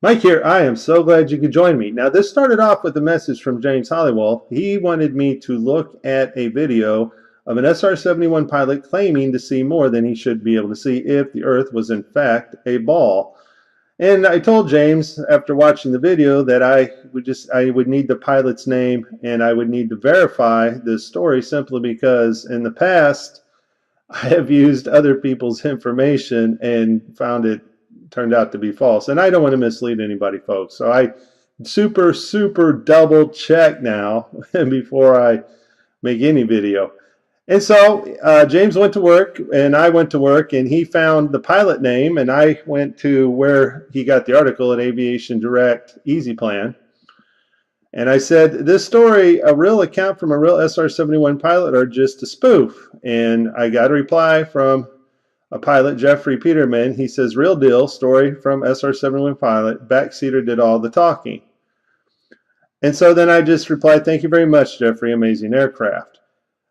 Mike here. I am so glad you could join me. Now, this started off with a message from James Hollywell. He wanted me to look at a video of an SR-71 pilot claiming to see more than he should be able to see if the Earth was in fact a ball. And I told James after watching the video that I would need the pilot's name and I would need to verify this story simply because in the past I have used other people's information and found it turned out to be false. And I don't want to mislead anybody, folks. So I super double check now before I make any video. And so James went to work and I went to work and he found the pilot name and I went to where he got the article at Aviation Direct Easy Plan. And I said, this story, a real account from a real SR-71 pilot or just a spoof? And I got a reply from a pilot, Jeffrey Peterman. He says, real deal, story from SR-71 pilot, backseater did all the talking. And so then I just replied, thank you very much, Jeffrey, amazing aircraft.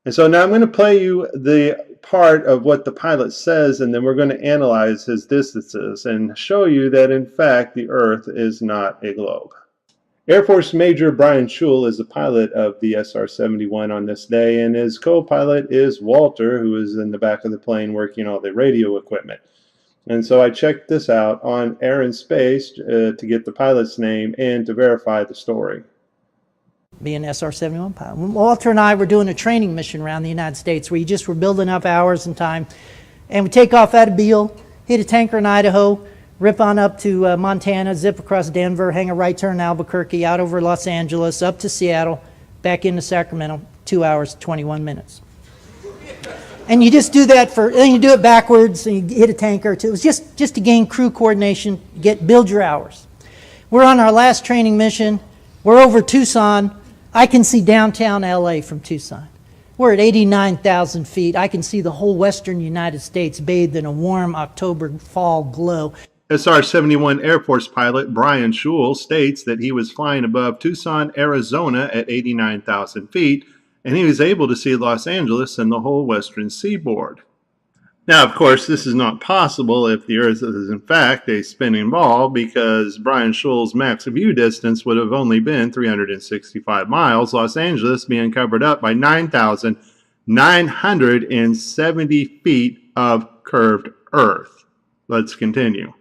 And so now I'm going to play you the part of what the pilot says, and then we're going to analyze his distances and show you that, in fact, the Earth is not a globe. Air Force Major Brian Schul is the pilot of the SR-71 on this day, and his co-pilot is Walter, who is in the back of the plane working all the radio equipment. And so I checked this out on Air and Space to get the pilot's name and to verify the story. Be an SR-71 pilot. Walter and I were doing a training mission around the United States where you just were building up hours and time. And we take off out of Beale, hit a tanker in Idaho, rip on up to Montana, zip across Denver, hang a right turn in Albuquerque, out over Los Angeles, up to Seattle, back into Sacramento, 2 hours, 21 minutes. And you just do that then you do it backwards, and you hit a tanker or two. It was just to gain crew coordination, build your hours. We're on our last training mission. We're over Tucson. I can see downtown LA from Tucson. We're at 89,000 feet. I can see the whole western United States bathed in a warm October fall glow. SR-71 Air Force pilot Brian Schul states that he was flying above Tucson, Arizona at 89,000 feet, and he was able to see Los Angeles and the whole western seaboard. Now, of course, this is not possible if the Earth is in fact a spinning ball, because Brian Schul's max view distance would have only been 365 miles, Los Angeles being covered up by 9,970 feet of curved Earth. Let's continue.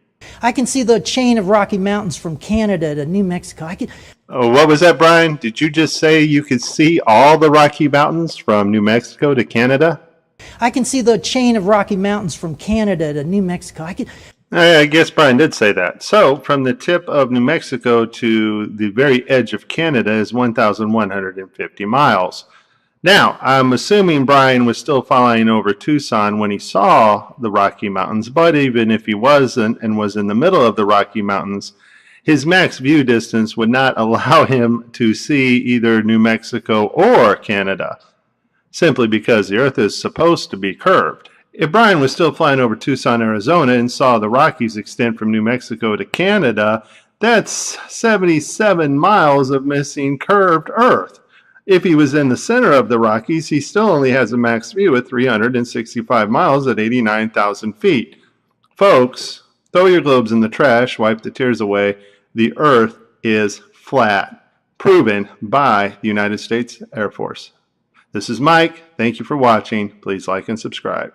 I can see the chain of Rocky Mountains from Canada to New Mexico. Oh, what was that, Brian? Did you just say you could see all the Rocky Mountains from New Mexico to Canada? I can see the chain of Rocky Mountains from Canada to New Mexico. I guess Brian did say that. So, from the tip of New Mexico to the very edge of Canada is 1,150 miles. Now, I'm assuming Brian was still flying over Tucson when he saw the Rocky Mountains, but even if he wasn't and was in the middle of the Rocky Mountains, his max view distance would not allow him to see either New Mexico or Canada, simply because the Earth is supposed to be curved. If Brian was still flying over Tucson, Arizona, and saw the Rockies extend from New Mexico to Canada, that's 77 miles of missing curved Earth. If he was in the center of the Rockies, he still only has a max view at 365 miles at 89,000 feet. Folks, throw your globes in the trash, wipe the tears away. The Earth is flat, proven by the United States Air Force. This is Mike. Thank you for watching. Please like and subscribe.